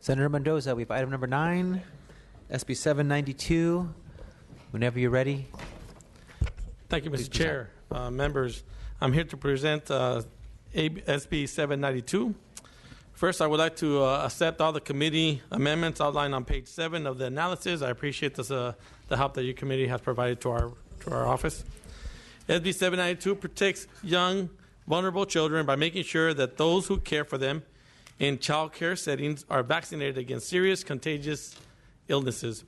Senator Mendoza, we have item number 9, SB792. Whenever you're ready. Thank you, Mr. Chair. Members, I'm here to present SB792. First, I would like to accept all the committee amendments outlined on page 7 of the analysis. I appreciate this, the help that your committee has provided to our office. SB792 protects young, vulnerable children by making sure that those who care for them in child care settings are vaccinated against serious contagious illnesses.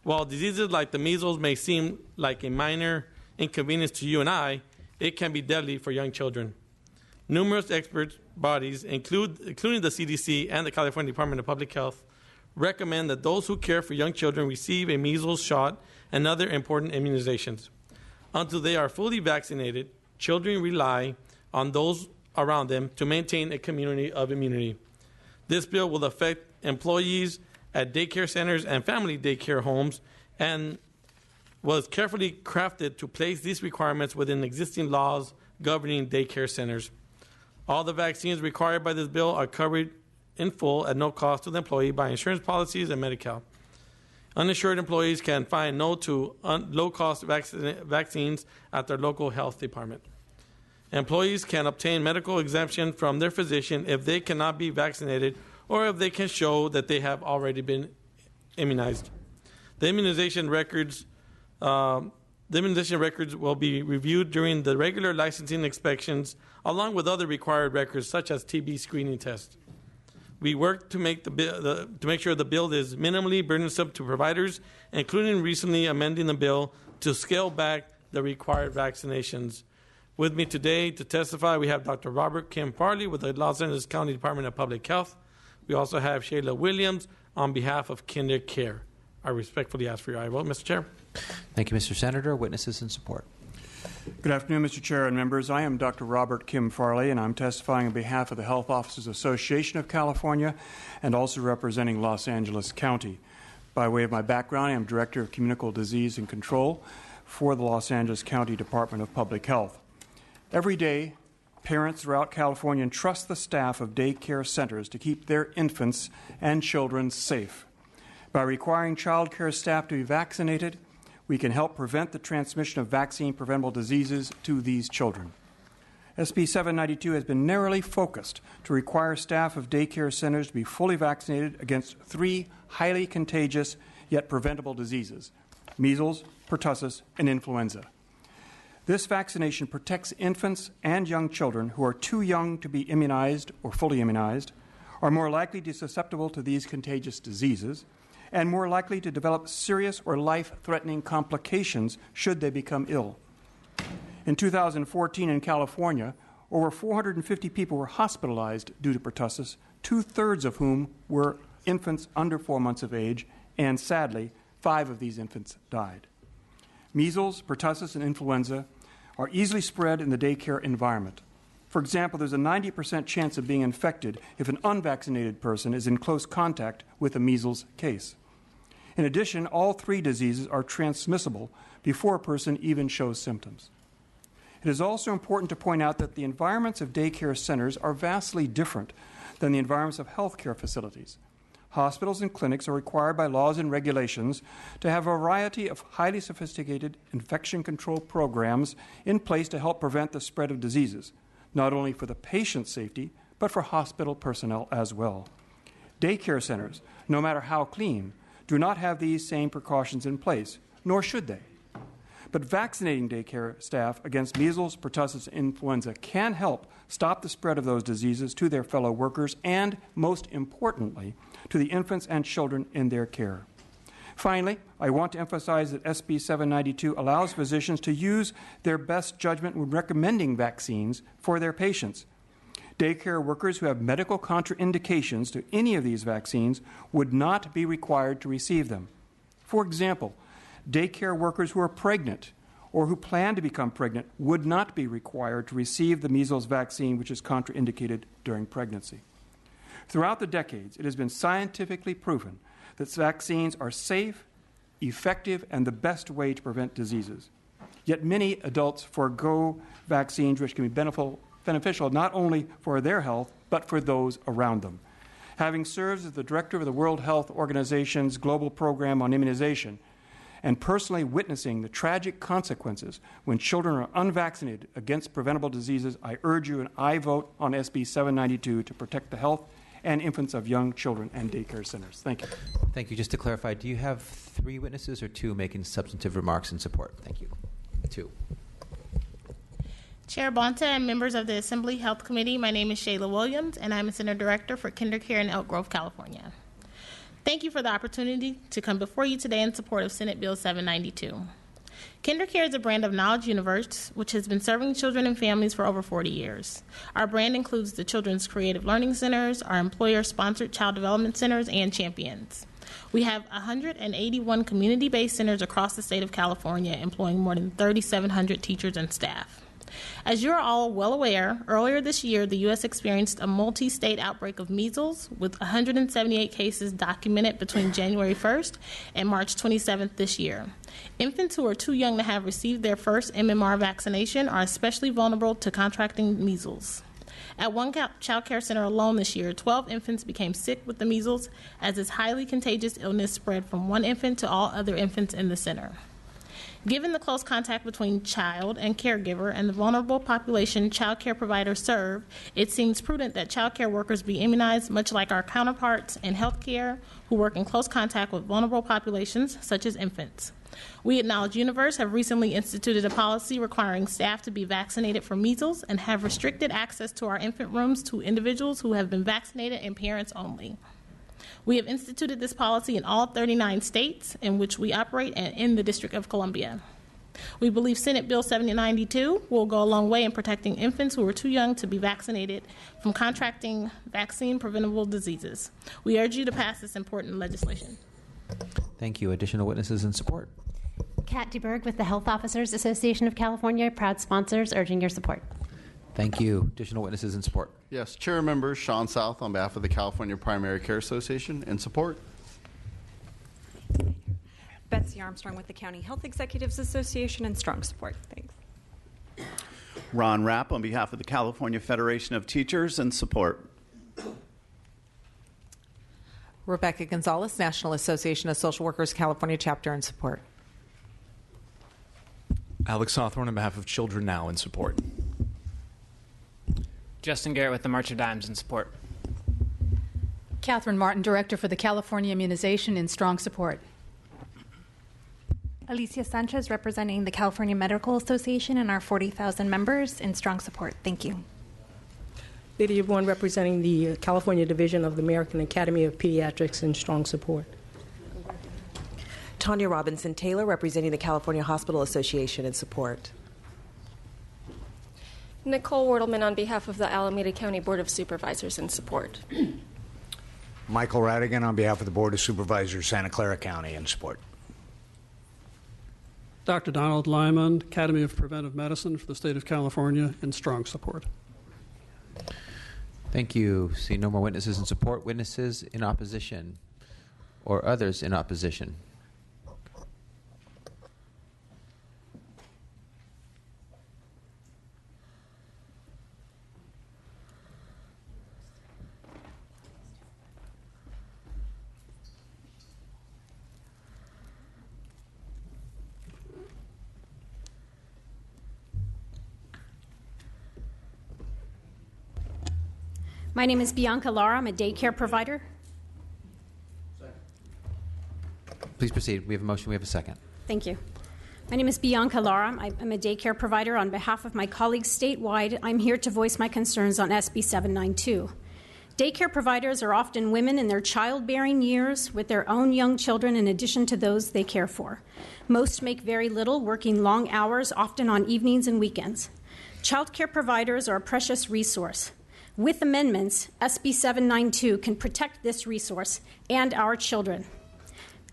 While diseases like the measles may seem like a minor inconvenience to you and I, it can be deadly for young children. Numerous expert bodies, including the CDC and the California Department of Public Health, recommend that those who care for young children receive a measles shot and other important immunizations. Until they are fully vaccinated, children rely on those around them to maintain a community of immunity. This bill will affect employees at daycare centers and family daycare homes and was carefully crafted to place these requirements within existing laws governing daycare centers. All the vaccines required by this bill are covered in full at no cost to the employee by insurance policies and Medi-Cal. Uninsured employees can find no to low-cost vaccines at their local health department. Employees can obtain medical exemption from their physician if they cannot be vaccinated or if they can show that they have already been immunized. The immunization records will be reviewed during the regular licensing inspections, along with other required records such as TB screening tests. We work to make sure the bill is minimally burdensome to providers, including recently amending the bill to scale back the required vaccinations. With me today to testify, we have Dr. Robert Kim Farley with the Los Angeles County Department of Public Health. We also have Shayla Williams on behalf of Kinder Care. I respectfully ask for your aye vote, Mr. Chair. Thank you, Mr. Senator. Witnesses in support. Good afternoon, Mr. Chair and members. I am Dr. Robert Kim Farley, and I'm testifying on behalf of the Health Officers Association of California and also representing Los Angeles County. By way of my background, I am Director of Communicable Disease and Control for the Los Angeles County Department of Public Health. Every day, parents throughout California entrust the staff of daycare centers to keep their infants and children safe. By requiring child care staff to be vaccinated, we can help prevent the transmission of vaccine-preventable diseases to these children. SB 792 has been narrowly focused to require staff of daycare centers to be fully vaccinated against 3 highly contagious yet preventable diseases: measles, pertussis, and influenza. This vaccination protects infants and young children who are too young to be immunized or fully immunized, are more likely to be susceptible to these contagious diseases, and more likely to develop serious or life-threatening complications should they become ill. In 2014 in California, over 450 people were hospitalized due to pertussis, 2/3 of whom were infants under 4 months of age, and sadly, 5 of these infants died. Measles, pertussis, and influenza are easily spread in the daycare environment. For example, there's a 90% chance of being infected if an unvaccinated person is in close contact with a measles case. In addition, all 3 diseases are transmissible before a person even shows symptoms. It is also important to point out that the environments of daycare centers are vastly different than the environments of healthcare facilities. Hospitals and clinics are required by laws and regulations to have a variety of highly sophisticated infection control programs in place to help prevent the spread of diseases, not only for the patient's safety, but for hospital personnel as well. Daycare centers, no matter how clean, do not have these same precautions in place, nor should they. But vaccinating daycare staff against measles, pertussis, and influenza can help stop the spread of those diseases to their fellow workers and, most importantly, to the infants and children in their care. Finally, I want to emphasize that SB 792 allows physicians to use their best judgment when recommending vaccines for their patients. Daycare workers who have medical contraindications to any of these vaccines would not be required to receive them. For example, daycare workers who are pregnant or who plan to become pregnant would not be required to receive the measles vaccine, which is contraindicated during pregnancy. Throughout the decades, it has been scientifically proven that vaccines are safe, effective, and the best way to prevent diseases. Yet many adults forego vaccines which can be beneficial not only for their health, but for those around them. Having served as the director of the World Health Organization's Global Program on Immunization, and personally witnessing the tragic consequences when children are unvaccinated against preventable diseases, I urge you and I vote on SB 792 to protect the health and infants of young children and daycare centers. Thank you. Thank you. Just to clarify, do you have 3 witnesses or 2 making substantive remarks in support? Thank you. 2. Chair Bonta and members of the Assembly Health Committee, my name is Shayla Williams, and I'm a Center Director for KinderCare in Elk Grove, California. Thank you for the opportunity to come before you today in support of Senate Bill 792. KinderCare is a brand of Knowledge Universe, which has been serving children and families for over 40 years. Our brand includes the Children's Creative Learning Centers, our employer-sponsored child development centers, and champions. We have 181 community-based centers across the state of California, employing more than 3,700 teachers and staff. As you are all well aware, earlier this year, the U.S. experienced a multi-state outbreak of measles, with 178 cases documented between January 1st and March 27th this year. Infants who are too young to have received their first MMR vaccination are especially vulnerable to contracting measles. At one child care center alone this year, 12 infants became sick with the measles, as this highly contagious illness spread from one infant to all other infants in the center. Given the close contact between child and caregiver and the vulnerable population child care providers serve, it seems prudent that child care workers be immunized, much like our counterparts in healthcare who work in close contact with vulnerable populations, such as infants. We at Knowledge Universe have recently instituted a policy requiring staff to be vaccinated for measles and have restricted access to our infant rooms to individuals who have been vaccinated and parents only. We have instituted this policy in all 39 states in which we operate and in the District of Columbia. We believe Senate Bill 792 will go a long way in protecting infants who are too young to be vaccinated from contracting vaccine-preventable diseases. We urge you to pass this important legislation. Thank you. Additional witnesses in support? Kat DeBerg with the Health Officers Association of California, proud sponsors, urging your support. Thank you. Additional witnesses in support? Yes, Chair and members, Sean South on behalf of the California Primary Care Association in support. Betsy Armstrong with the County Health Executives Association in strong support. Thanks. Ron Rapp on behalf of the California Federation of Teachers in support. Rebecca Gonzalez, National Association of Social Workers, California chapter in support. Alex Hawthorne on behalf of Children Now in support. Justin Garrett with the March of Dimes in support. Catherine Martin, Director for the California Immunization in strong support. Alicia Sanchez, representing the California Medical Association and our 40,000 members in strong support. Thank you. Lydia Bourne, representing the California Division of the American Academy of Pediatrics in strong support. Tanya Robinson Taylor, representing the California Hospital Association in support. Nicole Wortelman on behalf of the Alameda County Board of Supervisors in support. Michael Radigan on behalf of the Board of Supervisors, Santa Clara County in support. Dr. Donald Lyman, Academy of Preventive Medicine for the State of California in strong support. Thank you. See no more witnesses in support. Witnesses in opposition or others in opposition? My name is Bianca Lara. I'm a daycare provider. Please proceed. We have a motion. We have a second. Thank you. My name is Bianca Lara. I'm a daycare provider. On behalf of my colleagues statewide, I'm here to voice my concerns on SB 792. Daycare providers are often women in their childbearing years with their own young children in addition to those they care for. Most make very little, working long hours, often on evenings and weekends. Child care providers are a precious resource. With amendments, SB 792 can protect this resource and our children.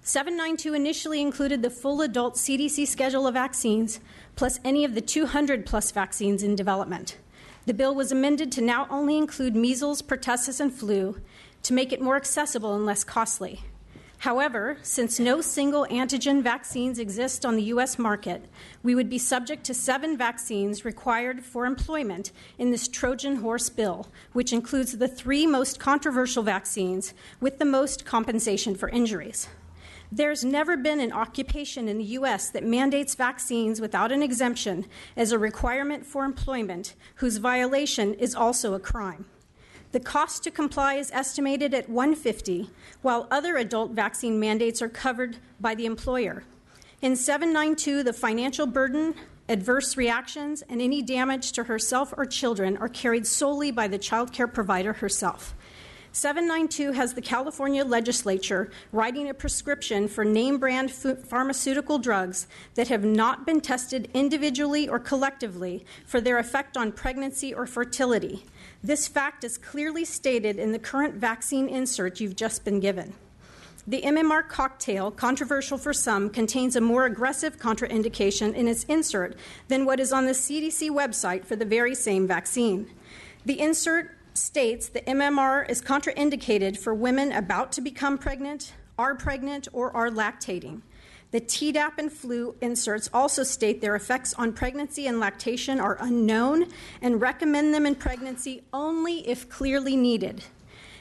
792 initially included the full adult CDC schedule of vaccines, plus any of the 200-plus vaccines in development. The bill was amended to now only include measles, pertussis, and flu to make it more accessible and less costly. However, since no single antigen vaccines exist on the U.S. market, we would be subject to 7 vaccines required for employment in this Trojan horse bill, which includes the 3 most controversial vaccines with the most compensation for injuries. There's never been an occupation in the U.S. that mandates vaccines without an exemption as a requirement for employment, whose violation is also a crime. The cost to comply is estimated at $150, while other adult vaccine mandates are covered by the employer. In 792, the financial burden, adverse reactions, and any damage to herself or children are carried solely by the child care provider herself. 792 has the California legislature writing a prescription for name-brand pharmaceutical drugs that have not been tested individually or collectively for their effect on pregnancy or fertility. This fact is clearly stated in the current vaccine insert you've just been given. The MMR cocktail, controversial for some, contains a more aggressive contraindication in its insert than what is on the CDC website for the very same vaccine. The insert states the MMR is contraindicated for women about to become pregnant, are pregnant, or are lactating. The Tdap and flu inserts also state their effects on pregnancy and lactation are unknown and recommend them in pregnancy only if clearly needed.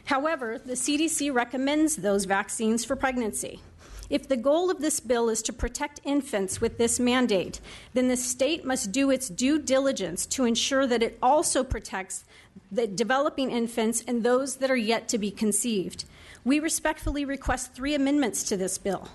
However, the CDC recommends those vaccines for pregnancy. If the goal of this bill is to protect infants with this mandate, then the state must do its due diligence to ensure that it also protects the developing infants and those that are yet to be conceived. We respectfully request 3 amendments to this bill.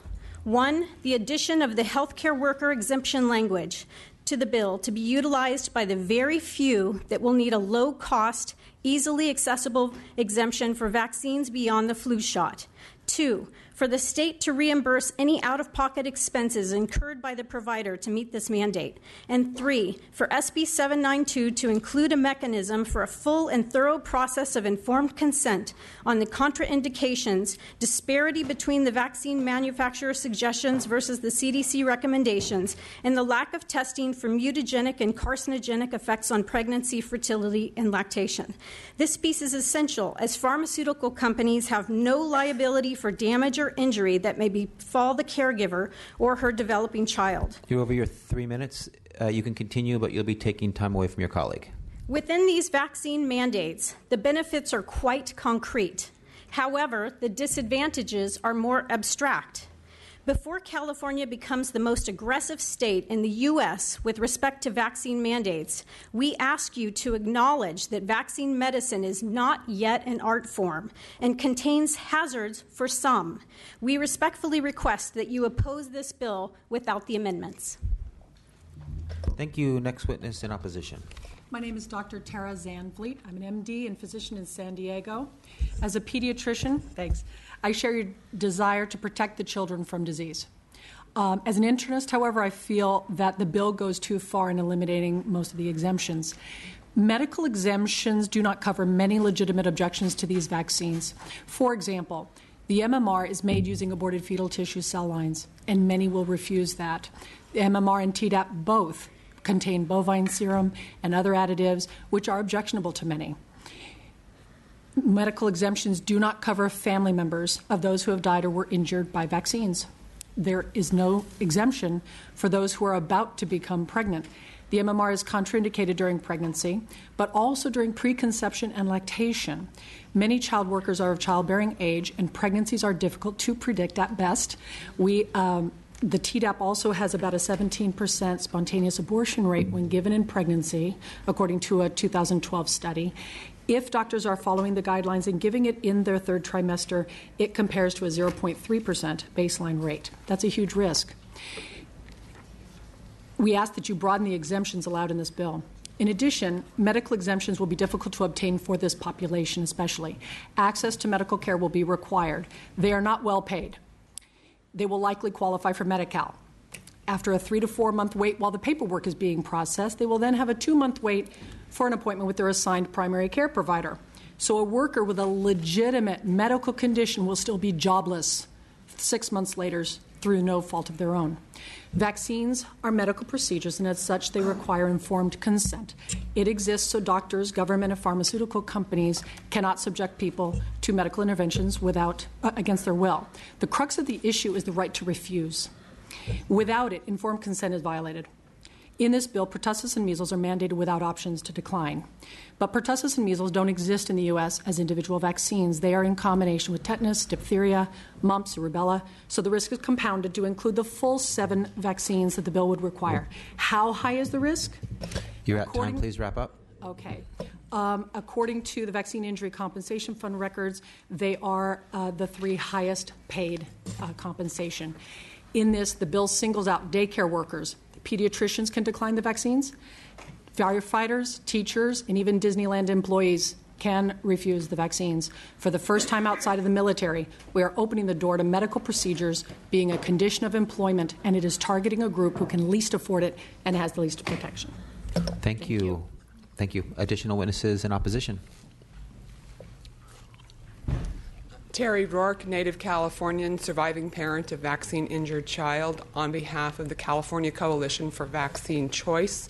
1, the addition of the healthcare worker exemption language to the bill to be utilized by the very few that will need a low-cost, easily accessible exemption for vaccines beyond the flu shot. 2, for the state to reimburse any out-of-pocket expenses incurred by the provider to meet this mandate. And 3, for SB792 to include a mechanism for a full and thorough process of informed consent on the contraindications, disparity between the vaccine manufacturer suggestions versus the CDC recommendations, and the lack of testing for mutagenic and carcinogenic effects on pregnancy, fertility, and lactation. This piece is essential as pharmaceutical companies have no liability for damage or injury that may befall the caregiver or her developing child. You're over your 3 minutes. You can continue, but you'll be taking time away from your colleague. Within these vaccine mandates, the benefits are quite concrete. However, the disadvantages are more abstract. Before California becomes the most aggressive state in the U.S. with respect to vaccine mandates, we ask you to acknowledge that vaccine medicine is not yet an art form and contains hazards for some. We respectfully request that you oppose this bill without the amendments. Thank you. Next witness in opposition. My name is Dr. Tara Zanvliet. I'm an MD and physician in San Diego. As a pediatrician, I share your desire to protect the children from disease. As an internist, however, I feel that the bill goes too far in eliminating most of the exemptions. Medical exemptions do not cover many legitimate objections to these vaccines. For example, the MMR is made using aborted fetal tissue cell lines, and many will refuse that. The MMR and Tdap both contain bovine serum and other additives, which are objectionable to many. Medical exemptions do not cover family members of those who have died or were injured by vaccines. There is no exemption for those who are about to become pregnant. The MMR is contraindicated during pregnancy, but also during preconception and lactation. Many child workers are of childbearing age, and pregnancies are difficult to predict at best. The Tdap also has about a 17% spontaneous abortion rate when given in pregnancy, according to a 2012 study. If doctors are following the guidelines and giving it in their 3rd trimester, it compares to a 0.3% baseline rate. That's a huge risk. We ask that you broaden the exemptions allowed in this bill. In addition, medical exemptions will be difficult to obtain for this population especially. Access to medical care will be required. They are not well paid. They will likely qualify for Medi-Cal. After a 3 to 4 month wait while the paperwork is being processed, they will then have a 2-month wait for an appointment with their assigned primary care provider. So a worker with a legitimate medical condition will still be jobless 6 months later through no fault of their own. Vaccines are medical procedures, and as such, they require informed consent. It exists so doctors, government, and pharmaceutical companies cannot subject people to medical interventions against their will. The crux of the issue is the right to refuse. Without it, informed consent is violated. In this bill, pertussis and measles are mandated without options to decline. But pertussis and measles don't exist in the U.S. as individual vaccines. They are in combination with tetanus, diphtheria, mumps, rubella, so the risk is compounded to include the full 7 vaccines that the bill would require. How high is the risk? You're at time. Please wrap up. Okay. According to the Vaccine Injury Compensation Fund records, they are the 3 highest paid compensation. In this, the bill singles out daycare workers. Pediatricians can decline the vaccines. Firefighters, teachers, and even Disneyland employees can refuse the vaccines. For the first time outside of the military, we are opening the door to medical procedures being a condition of employment, and it is targeting a group who can least afford it and has the least protection. Thank you. Thank you. Additional witnesses in opposition. Terry Rourke, native Californian, surviving parent of vaccine-injured child, on behalf of the California Coalition for Vaccine Choice,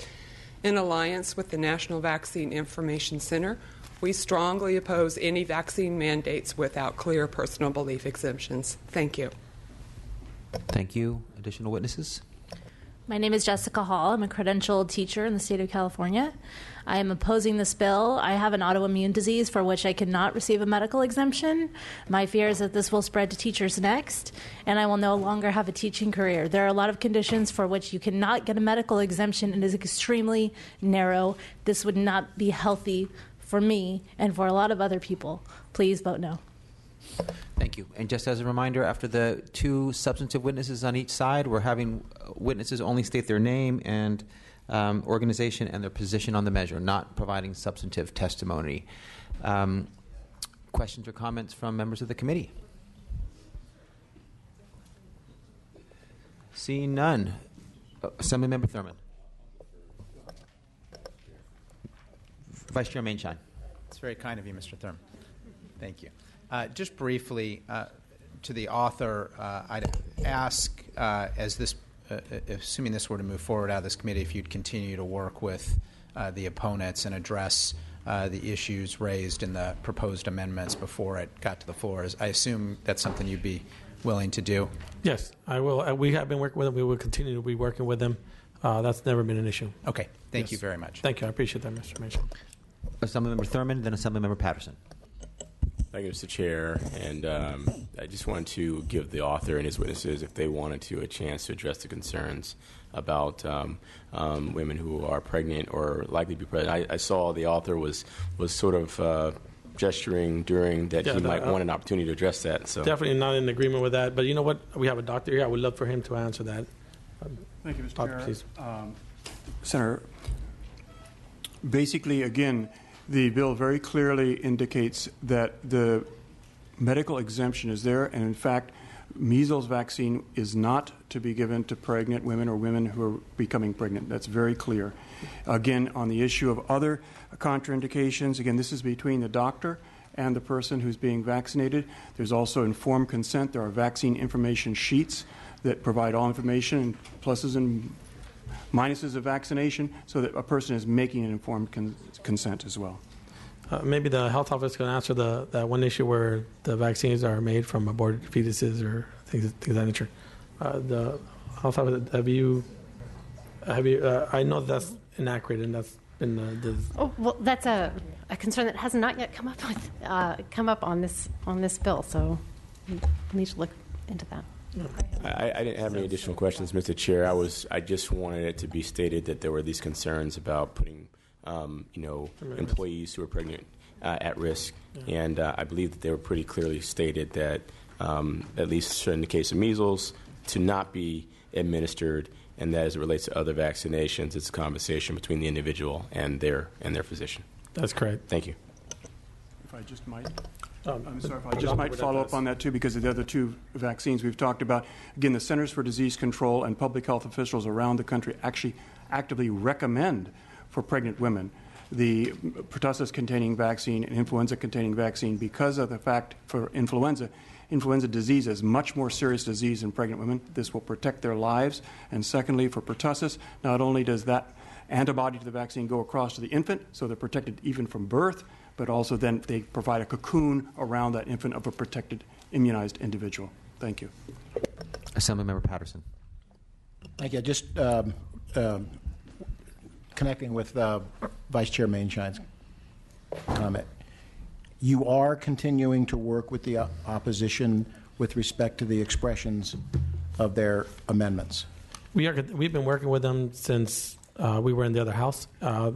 in alliance with the National Vaccine Information Center, we strongly oppose any vaccine mandates without clear personal belief exemptions. Thank you. Thank you. Additional witnesses? My name is Jessica Hall. I'm a credentialed teacher in the state of California. I am opposing this bill. I have an autoimmune disease for which I cannot receive a medical exemption. My fear is that this will spread to teachers next, and I will no longer have a teaching career. There are a lot of conditions for which you cannot get a medical exemption, and it is extremely narrow. This would not be healthy for me and for a lot of other people. Please vote no. Thank you. And just as a reminder, after the 2 substantive witnesses on each side, we're having witnesses only state their name and organization and their position on the measure, not providing substantive testimony. Questions or comments from members of the committee? Seeing none. Assemblymember Thurman. Vice Chair Mainshine. It's very kind of you, Mr. Thurman. Thank you. Just briefly, to the author, I'd ask, as this, assuming this were to move forward out of this committee, if you'd continue to work with the opponents and address the issues raised in the proposed amendments before it got to the floor. I assume that's something you'd be willing to do? Yes, I will. We have been working with them. We will continue to be working with them. That's never been an issue. Okay. Thank you very much. Thank you. I appreciate that, Mr. Mason. Assemblymember Thurman, then Assemblymember Patterson. Thank you, Mr. Chair. And I just wanted to give the author and his witnesses, if they wanted to, a chance to address the concerns about women who are pregnant or likely to be pregnant. I saw the author was sort of gesturing during that he might want an opportunity to address that. So definitely not in agreement with that. But you know what? We have a doctor here. I would love for him to answer that. Thank you, Mr. Chair. Please. Senator, basically, again, the bill very clearly indicates that the medical exemption is there, and in fact, measles vaccine is not to be given to pregnant women or women who are becoming pregnant. That's very clear. Again, on the issue of other contraindications, again, this is between the doctor and the person who's being vaccinated. There's also informed consent. There are vaccine information sheets that provide all information, pluses and minuses of vaccination, so that a person is making an informed consent as well. Maybe the health office can answer that one issue where the vaccines are made from aborted fetuses or things of that nature. The health office, have you? I know that's inaccurate, and that's been well, that's a concern that has not yet come up on this bill. So we need to look into that. I didn't have any additional questions, Mr. Chair. I just wanted it to be stated that there were these concerns about putting, employees who are pregnant at risk, and I believe that they were pretty clearly stated that, at least in the case of measles, to not be administered, and that as it relates to other vaccinations, it's a conversation between the individual and their physician. That's correct. Thank you. If I just might. I'm sorry, if I just might follow up on that, too, because of the other 2 vaccines we've talked about. Again, the Centers for Disease Control and public health officials around the country actually actively recommend for pregnant women the pertussis-containing vaccine and influenza-containing vaccine because of the fact for influenza disease is much more serious disease in pregnant women. This will protect their lives. And secondly, for pertussis, not only does that antibody to the vaccine go across to the infant, so they're protected even from birth, but also then they provide a cocoon around that infant of a protected, immunized individual. Thank you. Assemblymember Patterson. Thank you. Just connecting with Vice Chair Mainshine's comment. You are continuing to work with the opposition with respect to the expressions of their amendments. We've been working with them since we were in the other house.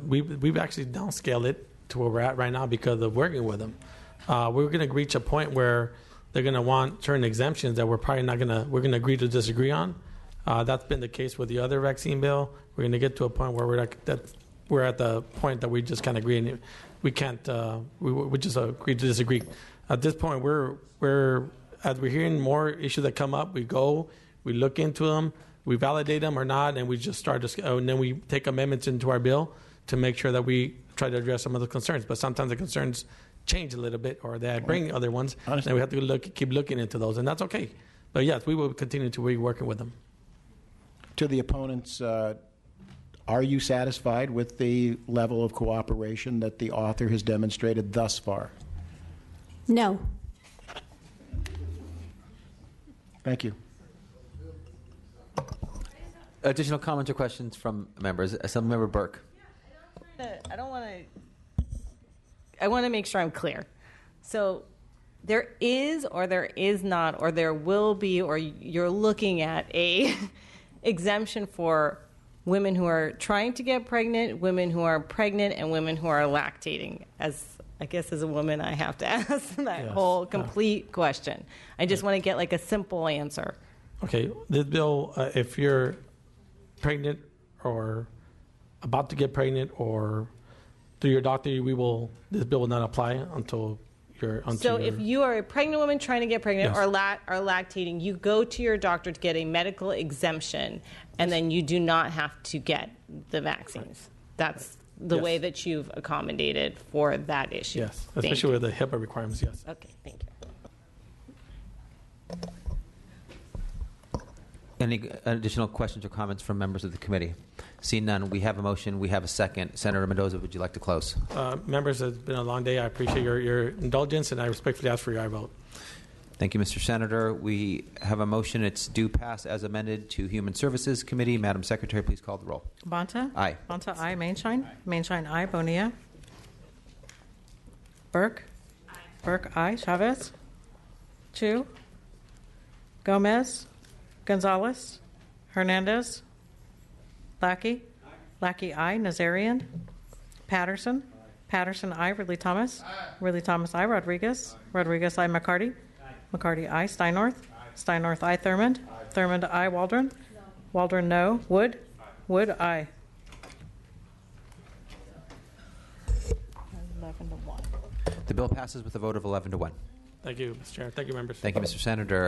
We've actually downscaled it to where we're at right now because of working with them. We're going to reach a point where they're going to want certain exemptions that we're probably not going to. We're going to agree to disagree on. That's been the case with the other vaccine bill. We're going to get to a point where we're at the point that we just can't agree, and we can't. We just agree to disagree. At this point, as we're hearing more issues that come up, we look into them, we validate them or not, and we just start and then we take amendments into our bill to make sure that we try to address some of the concerns. But sometimes the concerns change a little bit, or they bring other ones, and we have to keep looking into those, and that's okay. But yes, we will continue to be working with them. To the opponents, are you satisfied with the level of cooperation that the author has demonstrated thus far? No. Thank you. Additional comments or questions from members? Assemblymember Burke. I want to make sure I'm clear. So there is or there is not or there will be or you're looking at a exemption for women who are trying to get pregnant, women who are pregnant, and women who are lactating. As I guess as a woman, I have to ask that whole complete question. I just want to get like a simple answer. Okay, this bill, if you're pregnant or about to get pregnant or through your doctor, this bill will not apply until you're. So if you are a pregnant woman trying to get pregnant or lactating, you go to your doctor to get a medical exemption, and then you do not have to get the vaccines. That's the way that you've accommodated for that issue. Yes, especially with the HIPAA requirements, yes. Okay, thank you. Any additional questions or comments from members of the committee? Seeing none, we have a motion. We have a second. Senator Mendoza, would you like to close? Members, it's been a long day. I appreciate your indulgence, and I respectfully ask for your aye vote. Thank you, Mr. Senator. We have a motion. It's due pass as amended to Human Services Committee. Madam Secretary, please call the roll. Bonta? Aye. Bonta, aye. Mainshine? Aye. Mainshine, aye. Bonilla? Burke? Aye. Burke, aye. Chavez? Chu? Gomez? Gonzalez? Hernandez? Lackey? Aye. Lackey, aye. Nazarian? Patterson? Aye. Patterson, aye. Ridley Thomas? Aye. Ridley Thomas, aye. Rodriguez? Aye. Rodriguez, aye. McCarty? Aye. McCarty, aye. Steinnorth? Aye. Steinnorth, aye. Thurmond? Aye. Thurmond, aye. Waldron? No. Waldron, no. Wood? Aye. Wood, aye. 11 to 1. The bill passes with a vote of 11 to 1. Thank you, Mr. Chair. Thank you, members. Thank you, Mr. Senator.